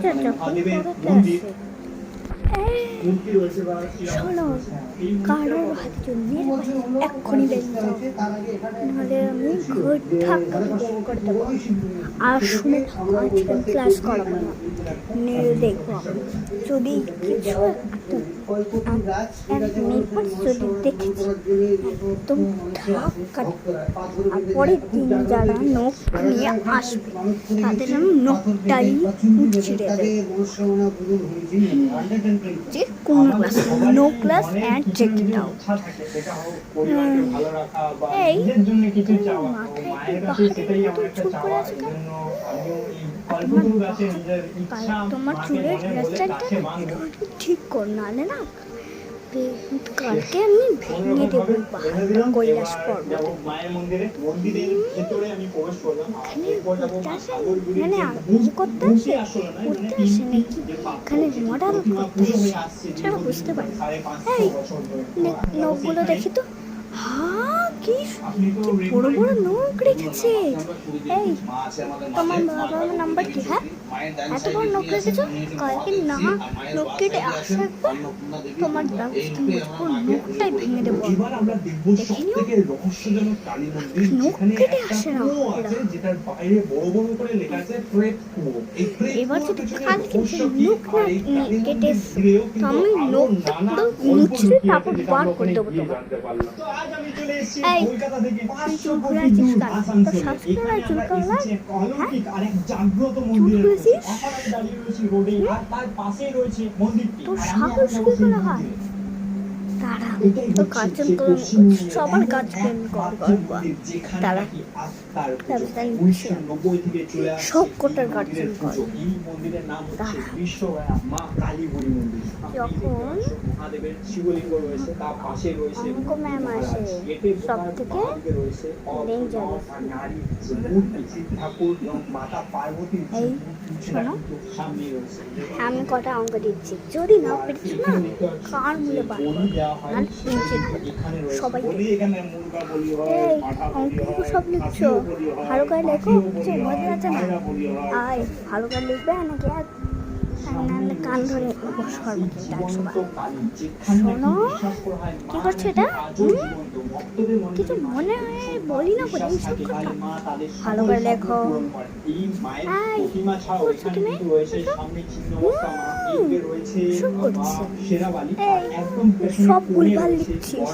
যখন পড়াতে আসে শোনো, কারোর হাতে জন্য এক্ষুনি বেরিয়ে যাও, নাহলে আমি ঘর ধাক্কা বের করে দেবো। আর শুনে থাকো, আজকে ক্লাস করাবো না, দেখবো যদি কিছু এক মিনিট পর যদি দেখেছি একদম ধাক্কা, আর পরের দিন যারা নোখ নিয়ে আসবে তাদের আমি নোখটাই ছিঁড়ে দেবো। যে কোনো class, no class and check it out. এই মাথায় চুল করে আছে কেন? তোমার চুলের হেয়ারস্টাইলটা ঠিক কর, নাহলে না কালকে আমি ভেঙে দেবো কৈলাস পর্বত। মানে করতে আসে নাকি এখানে মডেল করতে আসে, সেটা বুঝতে পারি। এই নখগুলো দেখি তো, কি বড় বড় নখ রেখেছে। এই তোমার বাবার নাম্বার কি? হ্যাঁ, এত বড় নখ রেখেছো, কয়েকদিন না নখ কেটে আসে একবার তোমার নখটাই ভেঙে দেবো। দেখে নিও, নখ কেটে আসে না এবার যদি কালকে নখ না কেটে তো আমি নখটা মুছড়ে তারপর বার করে দেবো তোমার। এই চুল ঘুরে আছিস কাল, তোর শাশুড়ি চুল কালা? হ্যাঁ, চুল ঘুরেছিস? তোর সাহস কি করে হয়? তারা তোর গার্জেন সবার গার্জেন তারা সব কোটার গার্জেন যখন অঙ্ক ম্যাম আসে সব থেকে ডেঞ্জারাস। এই শোনো, আমি কটা অঙ্ক দিচ্ছি, যদি না পেরেছি না কার মূলে বার সবাই। এই অঙ্কগুলো সব লিখছো, ভালো করে লেখো, মজা আছে না? আয় ভালো করে লিখবে নাকি কান ধরে বস করবো। শোনো, কি করছো এটা? কিছু মনে হয় বলি না বলি সব কথা, ভালো করে লেখো। করছো তুমি সব করছি, সব ভুলভাল লিখছিস,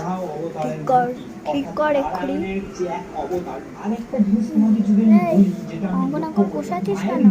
ঠিক কর এক্ষুনি। অঙ্গনাঙ্গ বসাচ্ছিস কেন?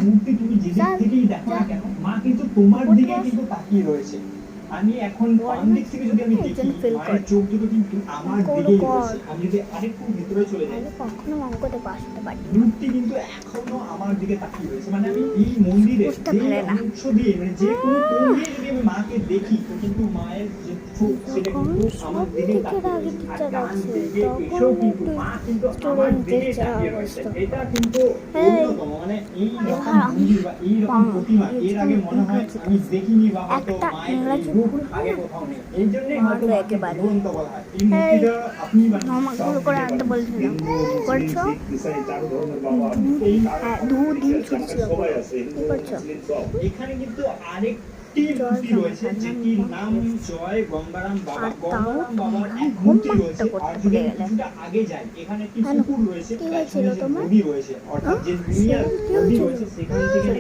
আমি এখন বাম দিক থেকে যদি আমি দেখি মায়ের চোখ দুটো কিন্তু আমার দিকেই রয়েছে। আমি যদি আরেকটু ভিতরে চলে যাই, কখনো অঙ্কতে বসাতে পারি, মূর্তি কিন্তু এখনো আমার দিকে তাকিয়ে রয়েছে। মানে আমি এই মন্দিরে যে অংশ দিয়ে, মানে যে কোনো কোণ দিয়ে যদি আমি মাকে দেখি, তো কিন্তু মায়ের যে চোখ সেটা কিন্তু আমার দিকে তাকিয়ে রয়েছে। আর ডান দিকে এসেও কিন্তু মা কিন্তু আমার দিকে তাকিয়ে রয়েছে। এটা কিন্তু অন্যতম, মানে এই রকম মন্দির বা এই রকম প্রতিমা এর আগে মনে হয় আমি দেখিনি, বা হয়তো মায়ের আগে কোথাও নেই। এই জন্যই হয়তো একেবারে জীবন্ত বলা হয়। এই মূর্তিটা আপনি ভালো করে আনতে বলছিলাম, করছো? হ্যাঁ, দুদিন ছুটি ছিল, কি করছো? এখানে কিন্তু আরেকটি মূর্তি রয়েছে যেটির নাম জয় গঙ্গারাম বাবা। গঙ্গারাম বাবার এক মূর্তি রয়েছে। আর যদি কিছুটা আগে যাই, এখানে একটি পুকুর রয়েছে, নদী রয়েছে, অর্থাৎ যে দুনিয়ার নদী রয়েছে সেখান থেকে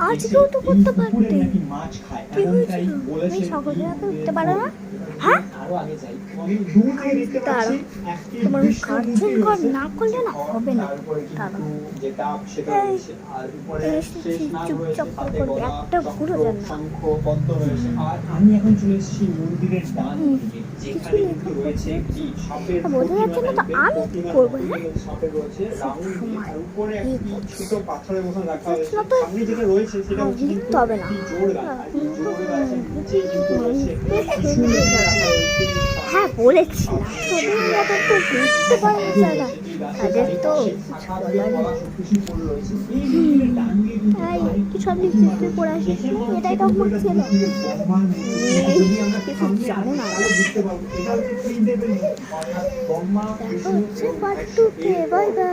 আজকেও তো করতে পারতে, মাছ খায়। কি হয়েছিল? তুমি সকলে উঠতে পারো না? হ্যাঁ, তারা তোমার গার্জেন ঘর না করলে না হবে না। চুপচাপ করে একটা ঘুরে যান না। আমি এখন চলে এসেছি মন্দিরের ডান দিকে, যেখানে কিন্তু রয়েছে একটি সাপের বোঝা যাচ্ছে না তো আমি কি করবো? হ্যাঁ, সাপের রয়েছে রাউন্ড আর উপরে একটি ছোট পাথরের মতো রাখা হয়েছে। সামনে যেটা রয়েছে সেটা হচ্ছে লিখতে হবে না। হ্যাঁ, বলেছি না তো বুঝতে পারে না, তাদের তো কি সব লিখছিস তুই পড়ে আসিস? এটাই তো আমার ছিল, কিছু জানে না। দেখা হচ্ছে পার্ট 2-তে, বাই বাই।